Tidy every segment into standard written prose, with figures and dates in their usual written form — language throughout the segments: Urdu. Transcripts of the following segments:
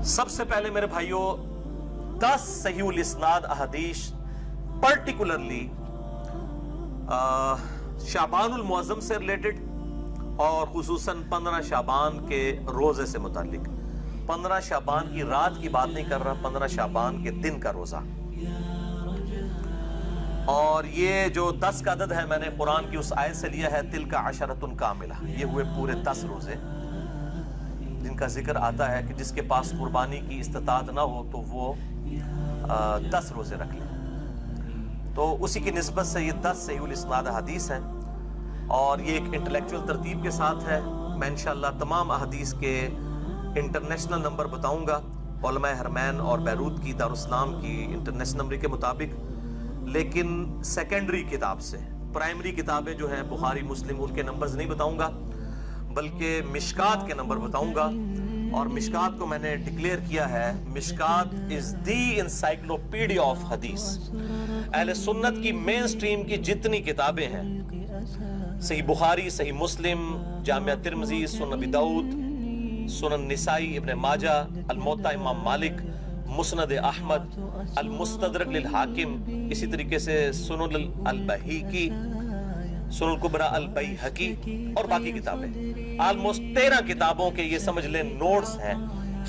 سب سے پہلے میرے بھائیوں 10 صحیح الاسناد احادیث پرٹیکولرلی شعبان المعظم سے ریلیٹڈ اور خصوصاً 15 شعبان کے روزے سے متعلق. 15 شعبان کی رات کی بات نہیں کر رہا، 15 شعبان کے دن کا روزہ. اور یہ جو 10 کا عدد ہے میں نے قرآن کی اس آیت سے لیا ہے، تلک عشرۃ کاملہ. یہ ہوئے پورے 10 روزے جن کا ذکر آتا ہے کہ جس کے پاس قربانی کی استطاعت نہ ہو تو وہ 10 روزے رکھ لیں. تو اسی کی نسبت سے یہ 10 صحیح الاسناد احادیث ہیں اور یہ ایک انٹلیکچوئل ترتیب کے ساتھ ہے. میں انشاءاللہ تمام احادیث کے انٹرنیشنل نمبر بتاؤں گا، علماء حرمین اور بیروت کی دارالاسلام کی انٹرنیشنل نمبر کے مطابق، لیکن سیکنڈری کتاب سے. پرائمری کتابیں جو ہیں بخاری مسلم ان کے نمبرز نہیں بتاؤں گا، بلکہ مشکات کے نمبر بتاؤں گا. اور مشکات کو میں نے ڈکلیئر کیا ہے، مشکات از دی انسائکلوپیڈیا آف حدیث. اہل سنت کی مین سٹریم کی جتنی کتابیں ہیں، صحیح بخاری، صحیح مسلم، جامعہ ترمذی، سنن ابی داؤد، سنن نسائی، ابن ماجہ، الموطا امام مالک، مسند احمد، المستدرک للحاکم، اسی طریقے سے سنن البیہقی، سنن الکبری البیہقی اور باقی کتابیں. آلموسٹ 13 کتابوں کے یہ سمجھ لیں نوٹس ہیں.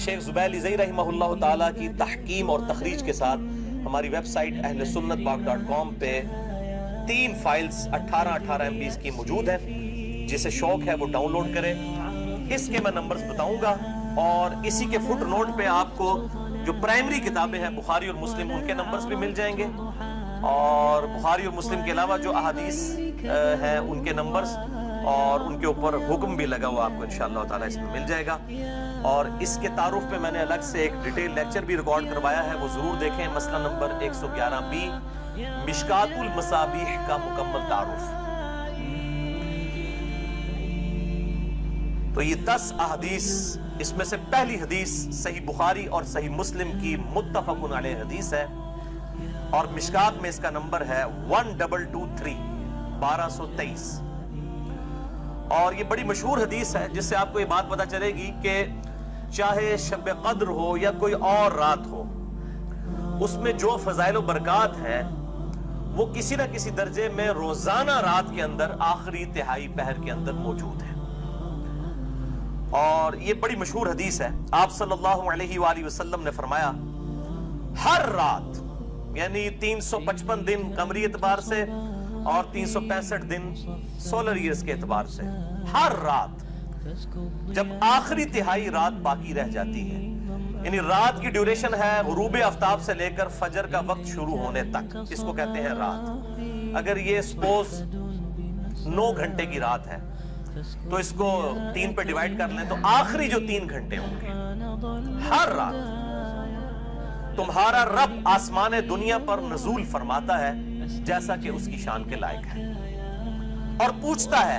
شیخ زبیلی زئی رحمہ اللہ تعالیٰ کی تحقیم اور تخریج کے ساتھ ہماری ویب سائٹ ahlsunnatpaq.com پہ 3 فائلز 18 MB کی موجود ہیں. جسے شوق ہے وہ ڈاؤن لوڈ کرے. اس کے میں نمبرز بتاؤں گا اور اسی کے فٹ نوٹ پہ آپ کو جو پرائمری کتابیں ہیں بخاری اور مسلم ان کے نمبرز بھی مل جائیں گے، اور بخاری اور مسلم کے علاوہ جو احادیث ہیں ان کے نمبرز اور ان کے اوپر حکم بھی لگا ہوا آپ کو انشاءاللہ تعالیٰ اس میں مل جائے گا. اور اس کے تعارف پہ میں نے الگ سے ایک ڈیٹیل لیکچر بھی ریکارڈ کروایا ہے، وہ ضرور دیکھیں. مسئلہ نمبر 111B، مشکات المصابیح کا مکمل تعارف. تو یہ 10 احادیث، اس میں سے پہلی حدیث صحیح بخاری اور صحیح مسلم کی متفق علیہ حدیث ہے، اور مشکات میں اس کا نمبر ہے 1223 1223. اور یہ بڑی مشہور حدیث ہے جس سے آپ کو یہ بات پتہ چلے گی کہ چاہے شب قدر ہو یا کوئی اور رات ہو، اس میں جو فضائل و برکات ہیں وہ کسی نہ کسی درجے میں روزانہ رات کے اندر آخری تہائی پہر کے اندر موجود ہے. اور یہ بڑی مشہور حدیث ہے. آپ صلی اللہ علیہ وآلہ وسلم نے فرمایا، ہر رات یعنی 355 دن قمری اعتبار سے اور 365 دن سولر ایئرز کے اعتبار سے، ہر رات جب آخری تہائی رات باقی رہ جاتی ہے، یعنی رات کی ڈیوریشن ہے غروب آفتاب سے لے کر فجر کا وقت شروع ہونے تک، اس کو کہتے ہیں رات. اگر یہ سپوز 9 گھنٹے کی رات ہے تو اس کو 3 پہ ڈیوائیڈ کر لیں تو آخری جو 3 گھنٹے ہوں گے، ہر رات تمہارا رب آسمان دنیا پر نزول فرماتا ہے جیسا کہ اس کی شان کے لائق ہے، اور پوچھتا ہے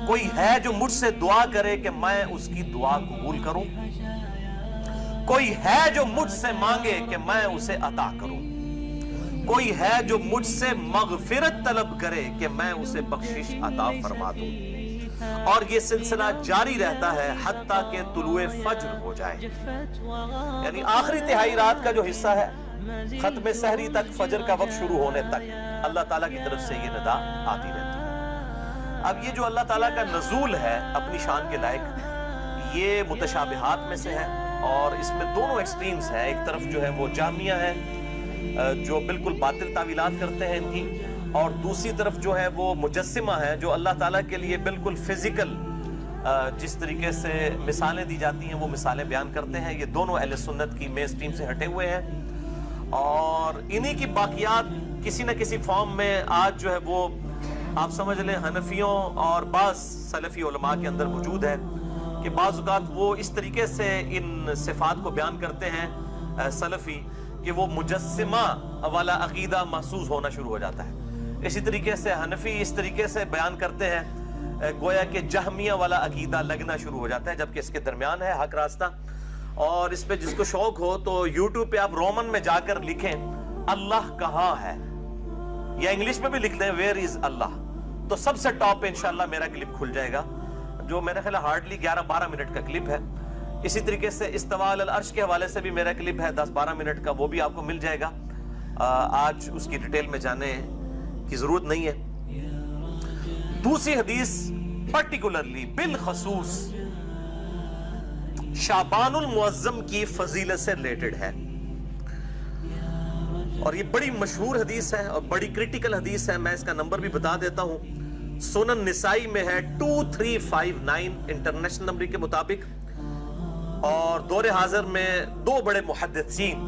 کوئی ہے جو مجھ سے دعا کرے کہ میں اس کی دعا قبول کروں، کوئی ہے جو مجھ سے مانگے کہ میں اسے عطا کروں، کوئی ہے جو مجھ سے مغفرت طلب کرے کہ میں اسے بخشش عطا فرما دوں. اور یہ سلسلہ جاری رہتا ہے حتیٰ کہ طلوع فجر ہو جائے، یعنی آخری تہائی رات کا جو حصہ ہے ختم سحری تک، فجر کا وقت شروع ہونے تک اللہ تعالیٰ کی طرف سے یہ ندا آتی رہتی ہے. اب یہ جو اللہ تعالیٰ کا نزول ہے اپنی شان کے لائق، یہ متشابہات میں سے ہے، اور اس میں دونوں ایکسٹریمز ہیں. ایک طرف جو ہے وہ جامعہ ہے جو بالکل باطل تعویلات کرتے ہیں ان کی، اور دوسری طرف جو ہے وہ مجسمہ ہے جو اللہ تعالیٰ کے لیے بالکل فزیکل جس طریقے سے مثالیں دی جاتی ہیں وہ مثالیں بیان کرتے ہیں. یہ دونوں اہل سنت کی مین سٹریم سے ہٹے ہوئے ہیں، اور انہی کی باقیات کسی نہ کسی فارم میں آج جو ہے وہ آپ سمجھ لیں حنفیوں اور بعض سلفی علماء کے اندر موجود ہے کہ بعض اوقات وہ اس طریقے سے ان صفات کو بیان کرتے ہیں سلفی کہ وہ مجسمہ والا عقیدہ محسوس ہونا شروع ہو جاتا ہے. اسی طریقے سے حنفی اس طریقے سے بیان کرتے ہیں گویا کہ جہمیہ والا عقیدہ لگنا شروع ہو جاتا ہے، جبکہ اس کے درمیان ہے حق راستہ. اور اس پہ جس کو شوق ہو تو یوٹیوب پہ آپ رومن میں جا کر لکھیں اللہ کہاں ہے، یا انگلش میں بھی لکھ لیں ویئر از اللہ، تو سب سے ٹاپ پہ انشاءاللہ میرا کلپ کھل جائے گا، جو میرے خیال ہارڈلی 11-12 منٹ کا کلپ ہے. اسی طریقے سے استواء علی العرش کے حوالے سے بھی میرا کلپ ہے 10-12 منٹ کا، وہ بھی آپ کو مل جائے گا، آج اس کی ڈیٹیل میں جانے کی ضرورت نہیں ہے۔ دوسری حدیث پرٹیکولرلی بالخصوص شعبان المعظم کی فضیلت سے ریلیٹڈ ہے، اور یہ بڑی مشہور حدیث ہے اور بڑی کریٹیکل حدیث ہے۔ میں اس کا نمبر بھی بتا دیتا ہوں، سنن نسائی میں ہے 2359 انٹرنیشنل نمبر کے مطابق، اور دور حاضر میں دو بڑے محدثین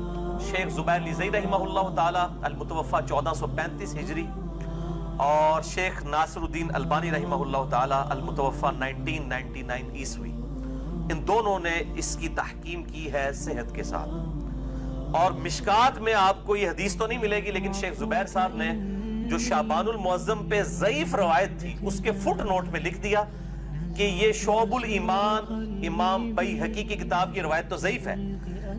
شیخ زبیر لیزئی رحمہ اللہ تعالی المتوفى 1435 ہجری اور شیخ ناصر الدین البانی رحمہ اللہ تعالی المتوفى 1999 عیسوی، ان دونوں نے اس کی تحکیم کی ہے صحت کے ساتھ۔ اور مشکات میں آپ کو یہ حدیث تو نہیں ملے گی، لیکن شیخ زبیر صاحب نے جو شعبان المعظم پہ ضعیف روایت تھی اس کے فٹ نوٹ میں لکھ دیا کہ یہ شعب الایمان امام بیہقی کی کتاب کی روایت تو ضعیف ہے،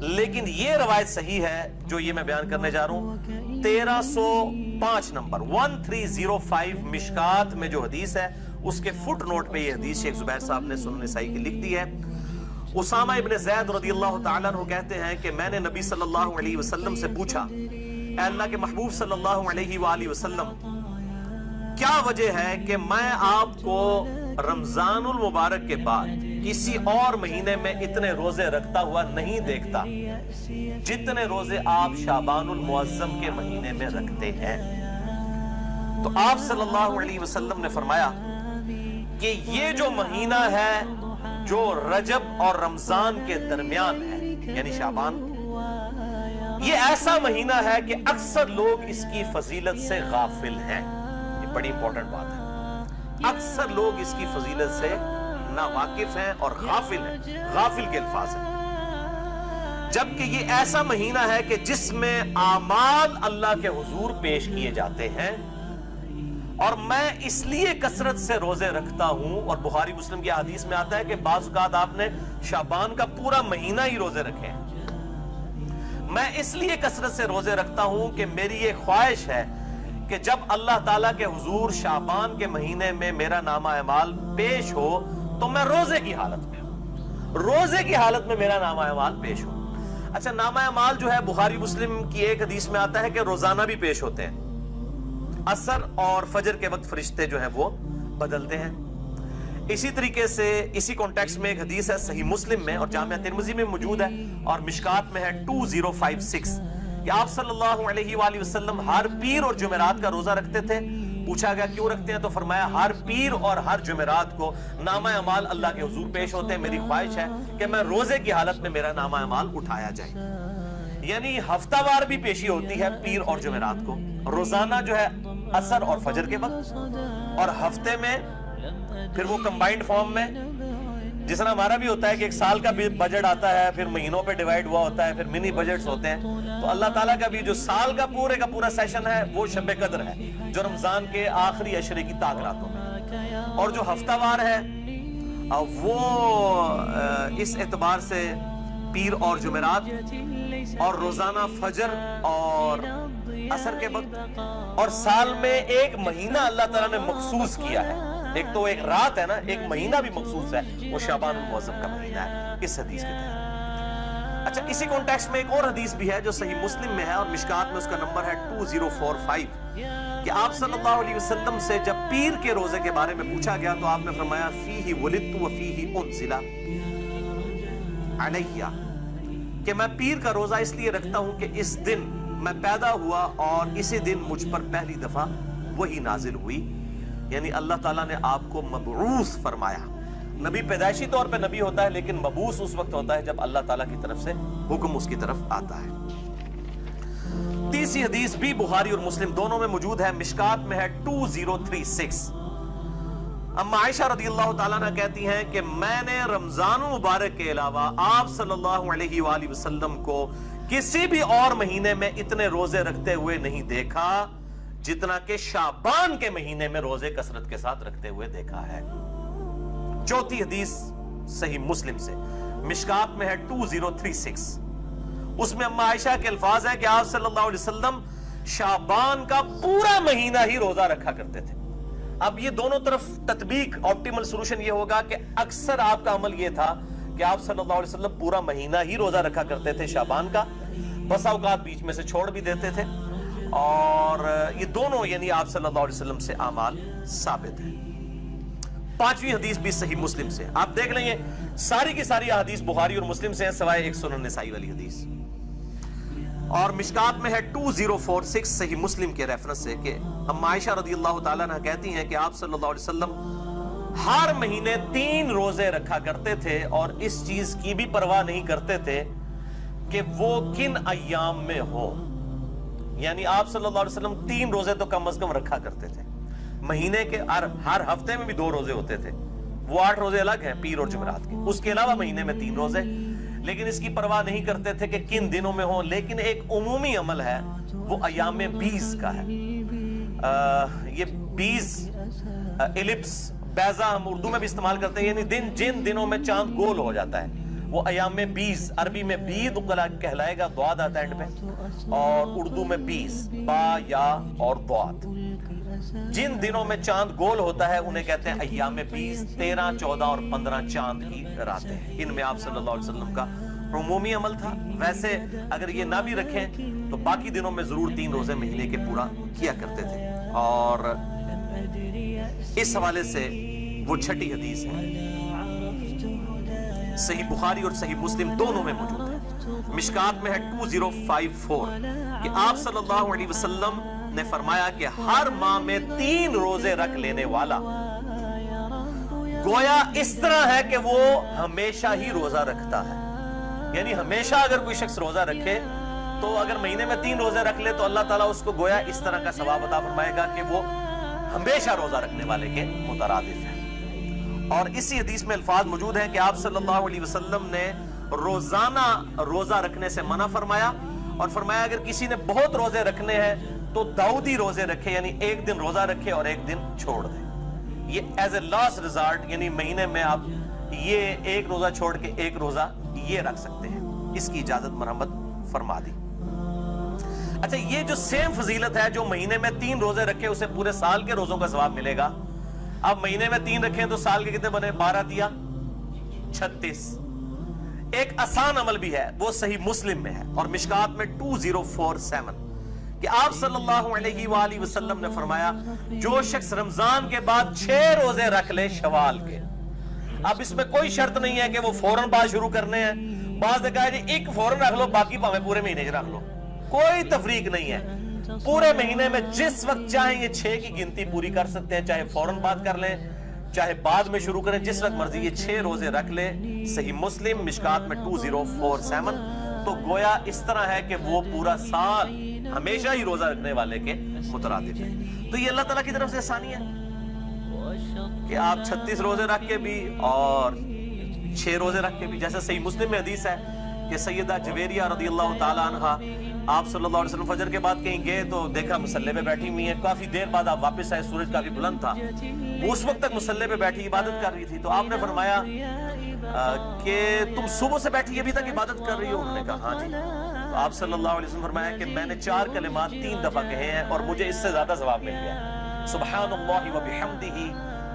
لیکن یہ روایت صحیح ہے جو یہ میں بیان کرنے جا رہا ہوں۔ 1305 نمبر 1305 مشکات میں جو حدیث ہے اس کے فٹ نوٹ پہ یہ حدیث شیخ زبیر صاحب نے سنن نسائی کی لکھ دی ہے۔ اسامہ ابن زید رضی اللہ تعالیٰ عنہ کہتے ہیں کہ میں نے نبی صلی اللہ علیہ وسلم سے پوچھا، اے اللہ کے محبوب صلی اللہ علیہ وآلہ وسلم، کیا وجہ ہے کہ میں آپ کو رمضان المبارک کے بعد کسی اور مہینے میں اتنے روزے رکھتا ہوا نہیں دیکھتا جتنے روزے آپ شعبان المعظم کے مہینے میں رکھتے ہیں؟ تو آپ صلی اللہ علیہ وسلم نے فرمایا کہ یہ جو مہینہ ہے جو رجب اور رمضان کے درمیان ہے، یعنی شعبان، یہ ایسا مہینہ ہے کہ اکثر لوگ اس کی فضیلت سے غافل ہیں۔ یہ بڑی امپورٹنٹ بات ہے، اکثر لوگ اس کی فضیلت سے ناواقف ہیں اور غافل ہیں، غافل کے الفاظ ہیں، جبکہ یہ ایسا مہینہ ہے کہ جس میں اعمال اللہ کے حضور پیش کیے جاتے ہیں، اور میں اس لیے کثرت سے روزے رکھتا ہوں، اور بخاری مسلم کی حدیث میں آتا ہے کہ بعض اوقات آپ نے شعبان کا پورا مہینہ ہی روزے رکھے ہیں۔ میں اس لیے کثرت سے روزے رکھتا ہوں کہ میری یہ خواہش ہے کہ جب اللہ تعالیٰ کے حضور شعبان کے مہینے میں میرا نامہ اعمال پیش ہو تو میں روزے کی حالت میں ہوں، روزے کی حالت میں میرا نامہ اعمال پیش ہو۔ اچھا، نامہ اعمال جو ہے بخاری مسلم کی ایک حدیث میں آتا ہے کہ روزانہ بھی پیش ہوتے ہیں، عصر اور فجر کے وقت فرشتے جو ہیں وہ بدلتے ہیں۔ اسی طریقے سے اسی کانٹیکسٹ میں ایک حدیث ہے صحیح مسلم میں اور جامعہ ترمذی میں موجود ہے اور مشکات میں ہے 2056 کہ آپ صلی اللہ علیہ وآلہ وسلم ہر پیر اور جمعرات کا روزہ رکھتے تھے۔ پوچھا گیا کیوں رکھتے ہیں، تو فرمایا ہر پیر اور ہر جمعرات کو نامہ اعمال اللہ کے حضور پیش ہوتے ہیں، میری خواہش ہے کہ میں روزے کی حالت میں میرا نامہ اعمال اٹھایا جائے۔ یعنی ہفتہ وار بھی پیشی ہوتی ہے پیر اور جمعرات کو، روزانہ جو ہے عصر اور فجر کے وقت، اور ہفتے میں پھر وہ کمبائنڈ فارم میں، جس طرح ہمارا بھی ہوتا ہے کہ ایک سال کا بھی بجٹ آتا ہے، پھر مہینوں پہ ڈیوائیڈ ہوا ہوتا ہے، پھر منی بجٹس ہوتے ہیں، تو اللہ تعالیٰ کا بھی جو سال کا پورا سیشن ہے وہ شب قدر ہے جو رمضان کے آخری عشرے کی طاق راتوں میں، اور جو ہفتہ وار ہے وہ اس اعتبار سے پیر اور جمعرات اور روزانہ فجر اور عصر کے وقت، اور سال میں ایک مہینہ اللہ تعالیٰ نے مخصوص کیا ہے، ایک تو ایک رات ہے نا، ایک مہینہ بھی مخصوص ہے، وہ شعبان المعظم کا مہینہ ہے اس حدیث کے تحت۔ اچھا، اسی کانٹیکسٹ میں ایک اور حدیث بھی ہے جو صحیح مسلم میں ہے اور مشکات میں اس کا نمبر ہے 2045 کہ آپ صلی اللہ علیہ وسلم سے جب پیر کے روزے کے بارے میں پوچھا گیا تو آپ نے فرمایا فیہ ولدت وفیہ انزل علیہ، کہ میں پیر کا روزہ اس لیے رکھتا ہوں کہ اس دن میں پیدا ہوا اور اسی دن مجھ پر پہلی دفعہ وہی نازل ہوئی، یعنی اللہ تعالیٰ نے آپ کو مبعوث فرمایا۔ نبی پیدائشی طور پہ نبی ہوتا ہے، لیکن مبعوث اس وقت ہوتا ہے جب اللہ تعالیٰ کی طرف سے حکم اس کی طرف آتا ہے۔ تیسری حدیث بھی بخاری اور مسلم دونوں میں موجود ہے، مشکات میں ہے 2036۔ اما عائشہ رضی اللہ تعالیٰ عنہ کہتی ہیں کہ میں نے رمضان المبارک کے علاوہ آپ صلی اللہ علیہ وآلہ وسلم کو کسی بھی اور مہینے میں اتنے روزے رکھتے ہوئے نہیں دیکھا جتنا کہ شعبان کے مہینے میں روزے کثرت کے ساتھ رکھتے ہوئے دیکھا ہے۔ چوتھی حدیث صحیح مسلم سے، مشکات میں ہے 2036، اس میں اما عائشہ کے الفاظ ہیں کہ آپ صلی اللہ علیہ وسلم شعبان کا پورا مہینہ ہی روزہ رکھا کرتے تھے۔ اب یہ دونوں طرف تطبیق آپٹیمل سولوشن یہ ہوگا کہ اکثر آپ کا عمل یہ تھا کہ آپ صلی اللہ علیہ وسلم پورا مہینہ ہی روزہ رکھا کرتے تھے شعبان کا، بسا اوقات بیچ میں سے چھوڑ بھی دیتے تھے، اور یہ دونوں یعنی آپ صلی اللہ علیہ وسلم سے اعمال ثابت ہیں۔ 5ویں حدیث بھی صحیح مسلم سے، آپ دیکھ لیں یہ ساری کی ساری حدیث بخاری اور مسلم سے ہیں سوائے ایک سنن نسائی والی حدیث، اور مشکات میں ہے 2046 صحیح مسلم کے ریفرنس سے کہ ام عائشہ رضی اللہ تعالیٰ عنہ کہتی ہیں کہ آپ صلی اللہ علیہ وسلم ہر مہینے 3 روزے رکھا کرتے تھے، اور اس چیز کی بھی پرواہ نہیں کرتے تھے کہ وہ کن ایام میں ہو، یعنی آپ صلی اللہ علیہ وسلم 3 روزے تو کم از کم رکھا کرتے تھے، مہینے کے ہر ہفتے میں بھی 2 روزے ہوتے تھے، وہ 8 روزے الگ ہیں پیر اور جمعرات کے، اس کے علاوہ مہینے میں 3 روزے، لیکن اس کی پرواہ نہیں کرتے تھے کہ کن دنوں میں ہوں۔ لیکن ایک عمومی عمل ہے وہ ایام 20 کا ہے، یہ 20 الپس بیضا ہم اردو میں بھی استعمال کرتے ہیں، یعنی جن دنوں میں چاند گول ہو جاتا ہے وہ ایام 20، عربی میں بید کہلائے گا، ضاد آتا ہے اینڈ پہ، اور اردو میں 20 با یا اور ضاد۔ جن دنوں میں چاند گول ہوتا ہے انہیں کہتے ہیں ایام 20، 13، 14 اور 15 چاند کی راتیں ہیں، ان میں آپ صلی اللہ علیہ وسلم کا عمومی عمل تھا۔ ویسے اگر یہ نہ بھی رکھیں تو باقی دنوں میں ضرور 3 روزے مہینے کے پورا کیا کرتے تھے، اور اس حوالے سے وہ 6ٹھی حدیث ہے، صحیح بخاری اور صحیح مسلم دونوں میں موجود ہے، مشکات میں ہے 2054 کہ آپ صلی اللہ علیہ وسلم نے فرمایا کہ ہر ماہ میں 3 روزے رکھ لینے والا گویا اس طرح ہے کہ وہ ہمیشہ ہی روزہ رکھتا ہے، یعنی ہمیشہ اگر کوئی شخص روزہ رکھے تو اگر مہینے میں 3 روزے رکھ لے تو اللہ تعالیٰ اس کو گویا اس طرح کا ثواب عطا فرمائے گا کہ وہ ہمیشہ روزہ رکھنے والے کے مترادف ہے۔ اور اسی حدیث میں الفاظ موجود ہیں کہ آپ صلی اللہ علیہ وسلم نے روزانہ روزہ رکھنے سے منع فرمایا، اور فرمایا اگر کسی نے بہت روزے رکھنے ہیں تو داؤدی روزے رکھے، یعنی ایک دن روزہ رکھے اور ایک دن چھوڑ دے، یہ ایز اے لاسٹ ریزارٹ، یعنی مہینے میں آپ یہ ایک روزہ چھوڑ کے ایک روزہ یہ رکھ سکتے ہیں، اس کی اجازت مرحمت فرما دی۔ اچھا، یہ جو سیم فضیلت ہے جو مہینے میں 3 روزے رکھے اسے پورے سال کے روزوں کا ثواب ملے گا، اب مہینے میں 3 رکھیں تو سال کے کتنے بنے؟ 12 دیا 36۔ ایک آسان عمل بھی ہے وہ صحیح مسلم میں ہے اور مشکات میں 2047 کہ آپ صلی اللہ علیہ وآلہ وسلم نے فرمایا جو شخص رمضان کے بعد 6 روزے رکھ لے شوال کے، اب اس میں کوئی شرط نہیں ہے کہ وہ فوراً بعد شروع کرنے ہیں، بعض نے کہا جی ایک فوراً رکھ لو باقی پاویں پورے مہینے رکھ لو، کوئی تفریق نہیں ہے، پورے مہینے میں جس وقت چاہیں یہ 6 کی گنتی پوری کر سکتے ہیں، چاہے فوراً بات کر لیں چاہے بعد میں شروع کریں، جس وقت مرضی یہ 6 روزے رکھ لے۔ صحیح مسلم مشکات میں 2047، تو گویا اس طرح ہے کہ وہ پورا سال ہمیشہ ہی روزہ رکھنے والے کے مترادف ہے۔ تو یہ اللہ تعالیٰ کی طرف سے آسانی ہے کہ آپ 36 روزے رکھ کے بھی اور 6 روزے رکھ کے بھی، جیسے صحیح مسلم میں حدیث ہے کہ سیدہ جویریہ رضی اللہ تعالیٰ عنہ آپ صلی اللہ علیہ وسلم فجر کے بعد کہیں گئے تو دیکھا مصلی پہ بیٹھی ہوئی ہیں، کافی دیر بعد آپ واپس آئے، سورج کافی بلند تھا، وہ اس وقت تک مصلی پہ بیٹھی عبادت کر رہی تھی، تو آپ نے فرمایا کہ تم صبح سے بیٹھی ابھی تک عبادت کر رہی ہو؟ انہوں نے کہا ہاں جی۔ تو آپ صلی اللہ علیہ وسلم فرمایا کہ میں نے 4 کلمات 3 دفعہ کہے ہیں اور مجھے اس سے زیادہ ثواب مل گیا، سبحان اللہ وبحمدہ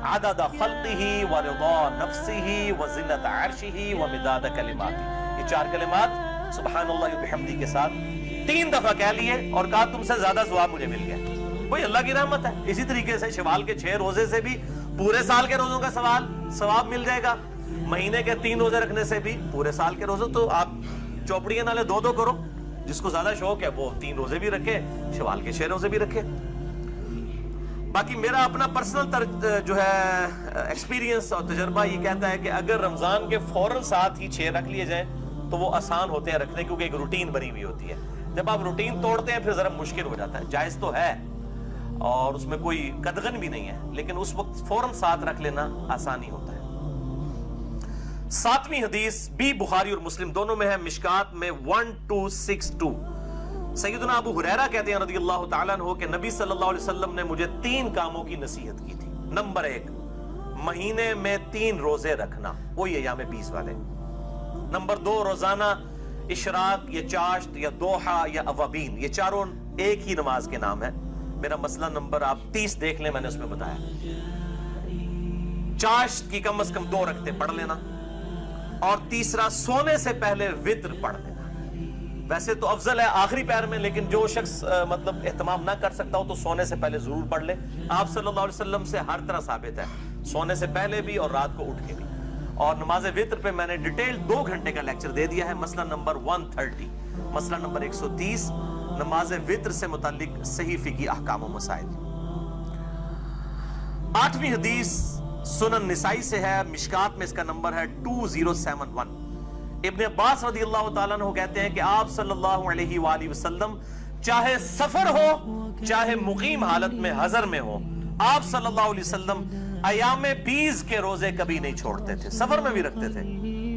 عدد خلقہ ورضا نفسہ وزنۃ عرشہ ومداد کلماتہ، یہ 4 کلمات سبحان اللہ وبحمدہ کے ساتھ 3 دفعہ کہہ لیے اور کہا تم سے زیادہ ثواب مجھے مل گیا۔ وہی اللہ کی رحمت ہے۔ اسی طریقے سے شوال کے 6 روزے سے بھی پورے سال کے روزوں کا ثواب مل جائے گا، مہینے کے 3 روزے رکھنے سے بھی پورے سال کے روزے، تو آپ چوپڑیاں نالے 2 کرو، جس کو زیادہ شوق ہے وہ 3 روزے بھی رکھے، شوال کے 6 روزے بھی رکھے۔ باقی میرا اپنا پرسنل جو ہے ایکسپیرینس اور تجربہ یہ کہتا ہے کہ اگر رمضان کے فوراً ساتھ ہی 6 رکھ لیے جائیں تو وہ آسان ہوتے ہیں رکھنے، کیونکہ ایک روٹین بنی ہوئی ہوتی ہے۔ جب آپ روٹین توڑتے ہیں پھر ذرا مشکل ہو جاتا ہے، جائز تو ہے اور اس میں کوئی قدغن بھی نہیں ہے، لیکن اس وقت فوراً ساتھ رکھ لینا آسانی ہوتا ہے۔ 7ویں حدیث بھی بخاری اور مسلم دونوں میں ہے، مشکات میں 1262 سیدنا ابو ہریرہ کہتے ہیں رضی اللہ تعالیٰ عنہ کہ نبی صلی اللہ علیہ وسلم نے مجھے 3 کاموں کی نصیحت کی تھی۔ نمبر 1، مہینے میں 3 روزے رکھنا، وہی ایام 20 والے۔ نمبر 2، روزانہ اشراق یا چاشت یا دوحہ یا اوابین، یہ چاروں ایک ہی نماز کے نام ہے، میرا مسئلہ نمبر آپ 30 دیکھ لیں، میں نے اس میں بتایا۔ چاشت کی کم از کم 2 رکعتیں پڑھ لینا، اور تیسرا صونے سے پہلے وتر پڑھ لینا۔ ویسے تو افضل ہے آخری پہر میں، لیکن جو شخص مطلب اہتمام نہ کر سکتا ہو تو سونے سے پہلے ضرور پڑھ لے۔ آپ صلی اللہ علیہ وسلم سے ہر طرح ثابت ہے، سونے سے پہلے بھی اور رات کو اٹھ کے بھی۔ اور نماز وتر پہ میں نے ڈیٹیل 2 گھنٹے کا لیکچر دے دیا ہے، مسئلہ نمبر 130، مسئلہ نمبر 130، نماز وتر سے متعلق صحیح فقہی احکام و مسائل۔ 8ویں حدیث سنن نسائی سے ہے، مشکات میں اس کا نمبر ہے 2071۔ ابن عباس رضی اللہ تعالیٰ عنہ کہتے ہیں کہ آپ صلی اللہ علیہ وآلہ وسلم چاہے سفر ہو چاہے مقیم حالت میں حضر میں ہو، آپ صلی اللہ علیہ وسلم ایام 20 کے روزے کبھی نہیں چھوڑتے تھے، سفر میں بھی رکھتے تھے،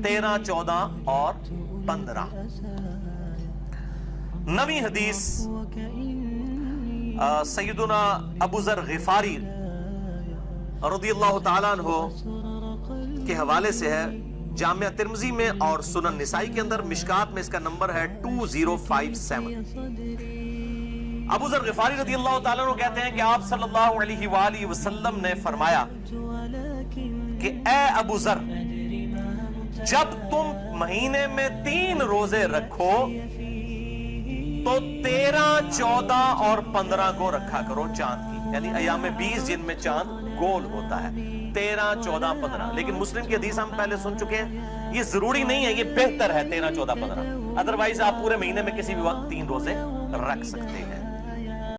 13، 14 اور 15۔ 9ویں حدیث سیدنا ابو ذر غفاری رضی اللہ تعالیٰ عنہ کے حوالے سے ہے، جامعہ ترمذی میں اور سنن نسائی کے اندر، مشکات میں اس کا نمبر ہے 2057۔ ابو ذر غفاری رضی اللہ تعالیٰ عنہ کہتے ہیں کہ آپ صلی اللہ علیہ وآلہ وسلم نے فرمایا کہ اے ابو ذر، جب تم مہینے میں 3 روزے رکھو تو 13، 14 اور 15 کو رکھا کرو چاند کی، یعنی ایام 20 جن میں چاند گول ہوتا ہے، 13، 14، 15۔ لیکن مسلم کی حدیث ہم پہلے سن چکے ہیں، یہ ضروری نہیں ہے، یہ بہتر ہے 13، 14، 15، ادروائز آپ پورے مہینے میں کسی بھی وقت 3 روزے رکھ سکتے ہیں۔